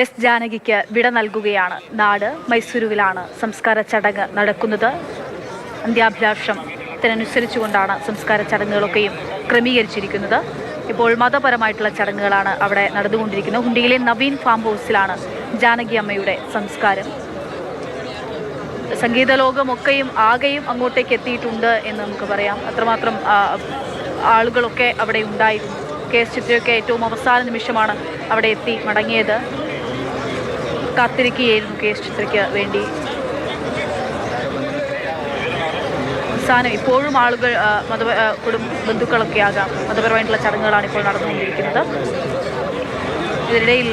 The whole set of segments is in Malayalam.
എസ് ജാനകിക്ക് വിട നൽകുകയാണ് നാട്. മൈസൂരുവിലാണ് സംസ്കാര ചടങ്ങ് നടക്കുന്നത്. അന്ത്യാഭിലാഷത്തിനനുസരിച്ചുകൊണ്ടാണ് സംസ്കാര ചടങ്ങുകളൊക്കെയും ക്രമീകരിച്ചിരിക്കുന്നത്. ഇപ്പോൾ മതപരമായിട്ടുള്ള ചടങ്ങുകളാണ് അവിടെ നടന്നുകൊണ്ടിരിക്കുന്നത്. ഹുണ്ടിയിലെ നവീൻ ഫാം ഹൗസിലാണ് ജാനകി അമ്മയുടെ സംസ്കാരം. സംഗീത ലോകമൊക്കെയും ആകെയും അങ്ങോട്ടേക്ക് എത്തിയിട്ടുണ്ട് എന്ന് നമുക്ക് പറയാം. അത്രമാത്രം ആളുകളൊക്കെ അവിടെ ഉണ്ടായിരുന്നു. KS ചിത്രയൊക്കെ ഏറ്റവും അവസാന നിമിഷമാണ് അവിടെ എത്തി മടങ്ങിയത്. കാത്തിരിക്കുകയായിരുന്നു KS ചിത്രയ്ക്ക് വേണ്ടി. അവസാനം ഇപ്പോഴും ആളുകൾ ബന്ധുക്കളൊക്കെ ആകാം. മതപരമായിട്ടുള്ള ചടങ്ങുകളാണ് ഇപ്പോൾ നടന്നുകൊണ്ടിരിക്കുന്നത്. ഇതിനിടയിൽ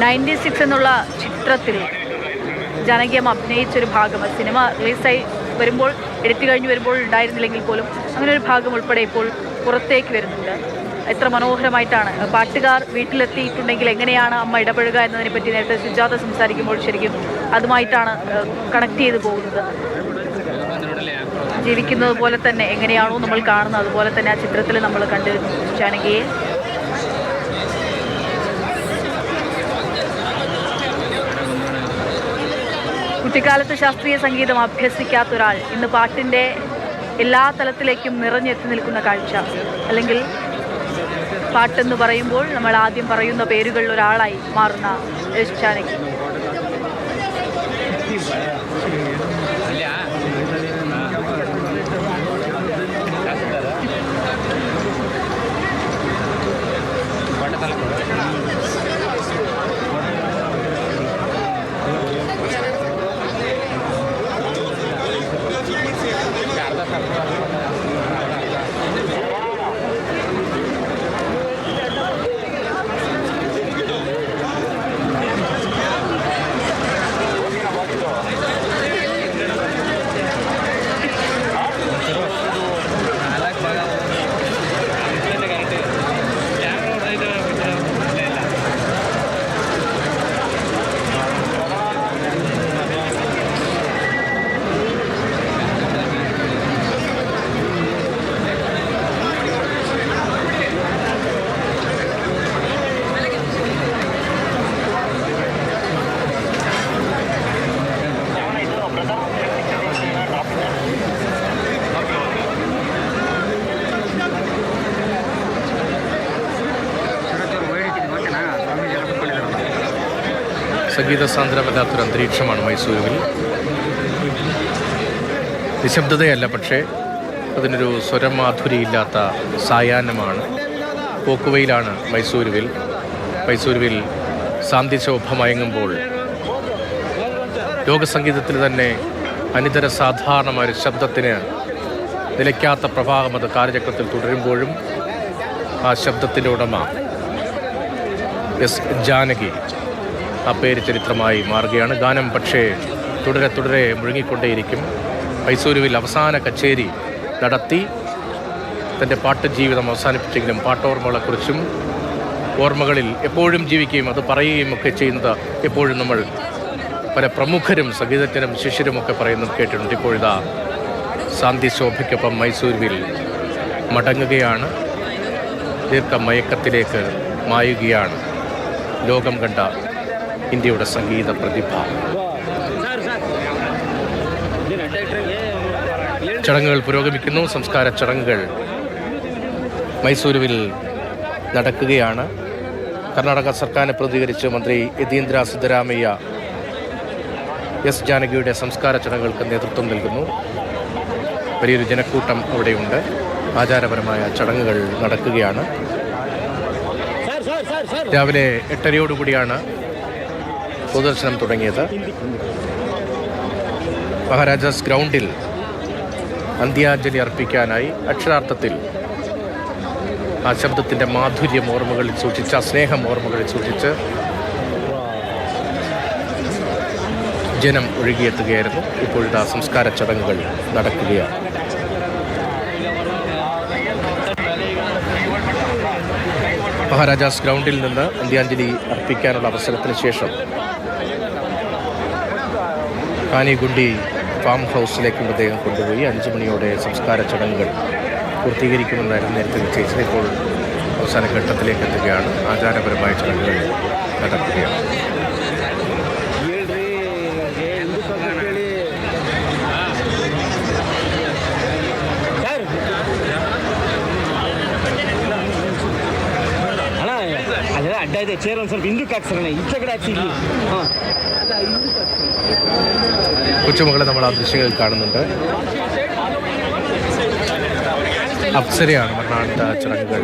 96 എന്നുള്ള ചിത്രത്തിൽ ജാനകിയമ്മ അഭിനയിച്ചൊരു ഭാഗം സിനിമ റിലീസായി വരുമ്പോൾ എടുത്തു കഴിഞ്ഞ് വരുമ്പോൾ ഉണ്ടായിരുന്നില്ലെങ്കിൽ പോലും അങ്ങനെ ഒരു ഭാഗം ഉൾപ്പെടെ ഇപ്പോൾ പുറത്തേക്ക് വരുന്നുണ്ട്. എത്ര മനോഹരമായിട്ടാണ് പാട്ടുകാർ വീട്ടിലെത്തിയിട്ടുണ്ടെങ്കിൽ എങ്ങനെയാണ് അമ്മ ഇടപഴകുക എന്നതിനെ പറ്റി നേരത്തെ സുജാത സംസാരിക്കുമ്പോൾ ശരിക്കും അതുമായിട്ടാണ് കണക്ട് ചെയ്ത് പോകുന്നത്. ജീവിക്കുന്നത് പോലെ തന്നെ എങ്ങനെയാണോ നമ്മൾ കാണുന്നത് അതുപോലെ തന്നെ ആ ചിത്രത്തിൽ നമ്മൾ കണ്ടിരുന്നു ജാനകിയെ. കുട്ടിക്കാലത്ത് ശാസ്ത്രീയ സംഗീതം അഭ്യസിക്കാത്ത ഒരാൾ ഇന്ന് പാട്ടിൻ്റെ എല്ലാ തലത്തിലേക്കും നിറഞ്ഞെത്തി നിൽക്കുന്ന കാഴ്ച. അല്ലെങ്കിൽ പാട്ടെന്ന് പറയുമ്പോൾ നമ്മൾ ആദ്യം പറയുന്ന പേരുകളിൽ ഒരാളായി മാറുന്ന എസ് ജാനകി. സംഗീത സാന്ദ്രമല്ലാത്തൊരു അന്തരീക്ഷമാണ് മൈസൂരുവിൽ. നിശബ്ദതയല്ല, പക്ഷേ അതിനൊരു സ്വരമാധുരിയില്ലാത്ത സായാഹ്നമാണ്. പോക്കുവയിലാണ് മൈസൂരുവിൽ സാന്ധ്യശോഭ മയങ്ങുമ്പോൾ ലോകസംഗീതത്തിൽ തന്നെ അനിതര സാധാരണമായ ശബ്ദത്തിന് നിലയ്ക്കാത്ത പ്രവാഹം അത് കാലചക്രത്തിൽ തുടരുമ്പോഴും ആ ശബ്ദത്തിൻ്റെ ഉടമ എസ് ജാനകി ആ പേര് ചരിത്രമായി മാറുകയാണ്. ഗാനം പക്ഷേ തുടരെ മുഴുങ്ങിക്കൊണ്ടേയിരിക്കും. മൈസൂരുവിൽ അവസാന കച്ചേരി നടത്തി തൻ്റെ പാട്ട് ജീവിതം അവസാനിപ്പിച്ചെങ്കിലും പാട്ടോർമ്മകളെക്കുറിച്ചും ഓർമ്മകളിൽ എപ്പോഴും ജീവിക്കുകയും അത് പറയുകയും ഒക്കെ ചെയ്യുന്നത് എപ്പോഴും നമ്മൾ പല പ്രമുഖരും സംഗീതജ്ഞരും ശിഷ്യരുമൊക്കെ പറയുന്നത് കേട്ടിട്ടുണ്ട്. ഇപ്പോഴിതാ സാന്ധ്യശോഭയ്ക്കൊപ്പം മൈസൂരുവിൽ മടങ്ങുകയാണ്. ദീർഘമയക്കത്തിലേക്ക് മായുകയാണ് ലോകം കണ്ട ഇന്ത്യയുടെ സംഗീത പ്രതിഭ. ചടങ്ങുകൾ പുരോഗമിക്കുന്നു. സംസ്കാര ചടങ്ങുകൾ മൈസൂരുവിൽ നടക്കുകയാണ്. കർണാടക സർക്കാരിനെ പ്രതികരിച്ച് മന്ത്രി യതീന്ദ്ര സിദ്ധരാമയ്യ എസ് ജാനകിയുടെ സംസ്കാര ചടങ്ങുകൾക്ക് നേതൃത്വം നൽകുന്നു. വലിയൊരു ജനക്കൂട്ടം അവിടെയുണ്ട്. ആചാരപരമായ ചടങ്ങുകൾ നടക്കുകയാണ്. രാവിലെ 8:30യോടുകൂടിയാണ് പൊതുദർശനം തുടങ്ങിയത്. മഹാരാജാസ് ഗ്രൗണ്ടിൽ അന്ത്യാഞ്ജലി അർപ്പിക്കാനായി അക്ഷരാർത്ഥത്തിൽ ആ ശബ്ദത്തിൻ്റെ മാധുര്യം ഓർമ്മകളിൽ സൂക്ഷിച്ച്, ആ സ്നേഹം ഓർമ്മകളിൽ സൂക്ഷിച്ച് ജനം ഒഴുകിയെത്തുകയായിരുന്നു. ഇപ്പോഴത്തെ സംസ്കാര ചടങ്ങുകൾ നടക്കുകയാണ്. മഹാരാജാസ് ഗ്രൗണ്ടിൽ നിന്ന് അന്ത്യാഞ്ജലി അർപ്പിക്കാനുള്ള അവസരത്തിന് ശേഷം കാനിഗുണ്ടി ഫാം ഹൗസിലേക്ക് മൃതദേഹം കൊണ്ടുപോയി 5 മണിയോടെ സംസ്കാര ചടങ്ങുകൾ പൂർത്തീകരിക്കുമെന്നായിരുന്നു നേരത്തെ നിശ്ചയിച്ചത്. ഇപ്പോൾ അവസാന ഘട്ടത്തിലേക്ക് എത്തുകയാണ്. ആചാരപരമായ ചടങ്ങുകൾ നടക്കുകയാണ്. ಅಡ್ಡ ಚೇರ್ ಒಂದು ಸ್ವಲ್ಪ ಹಿಂದಕ್ಕೆ ಹಾಕ್ಸೋಣ ಈಚೆ ಕಡೆ ಹಾಕ್ಸಿಲ್ಲ. കൊച്ചുമകളെ നമ്മൾ ആ ദൃശ്യങ്ങളിൽ കാണുന്നുണ്ട്. അപ്സരയാണ് മരണാനന്തര ചടങ്ങുകൾ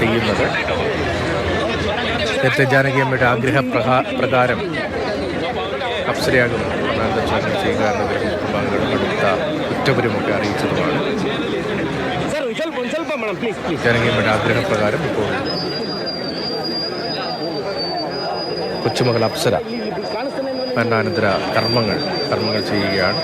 ചെയ്യുന്നത്. നേരത്തെ ജാനകിയമ്മയുടെ പ്രകാരം അപ്സരയാകും മരണാനന്തര ചടങ്ങുകൾ ചെയ്യുക എന്ന കുടുംബാംഗങ്ങളും അടുത്ത കുറ്റപരമൊക്കെ അറിയിച്ചതുമാണ്. ജാനകിയമ്മയുടെ ആഗ്രഹപ്രകാരം ഇപ്പോൾ കൊച്ചുമകൾ അപ്സര മരണാനന്തര കർമ്മങ്ങൾ ചെയ്യുകയാണ്.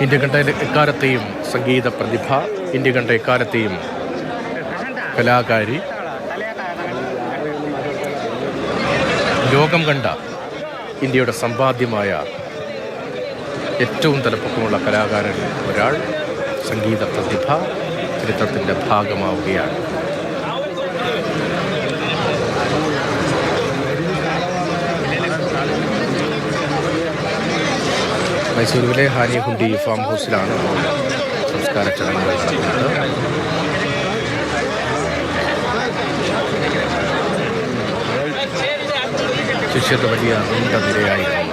ഇന്ത്യ കണ്ട എക്കാലത്തെയും സംഗീത പ്രതിഭ, ഇന്ത്യ കണ്ട എക്കാലത്തെയും കലാകാരി, ലോകം കണ്ട ഇന്ത്യയുടെ സമ്പാദ്യമായ ഏറ്റവും തലപ്പൊക്കമുള്ള കലാകാരൻ ഒരാൾ, സംഗീത പ്രതിഭ ചരിത്രത്തിൻ്റെ ഭാഗമാവുകയാണ്. മൈസൂരിലെ ഹാനിയഹുണ്ടി ഫാം ഹൗസിലാണ് സംസ്കാര ചടങ്ങുകൾ നടക്കുന്നത്. ശിഷ്യരുടെ വലിയ നീണ്ട നിരയായിരുന്നു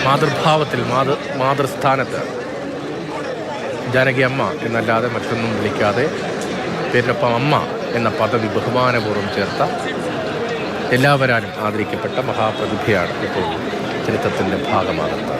മാതൃഭാവത്തിൽ മാതൃസ്ഥാനത്ത് ജാനകി അമ്മ എന്നല്ലാതെ മറ്റൊന്നും വിളിക്കാതെ പേരിനൊപ്പം അമ്മ എന്ന പദവി ബഹുമാനപൂർവ്വം ചേർത്ത എല്ലാവരാലും ആദരിക്കപ്പെട്ട മഹാപ്രതിഭയാണ് ഇപ്പോൾ ചരിത്രത്തിൻ്റെ ഭാഗമാകുന്നത്.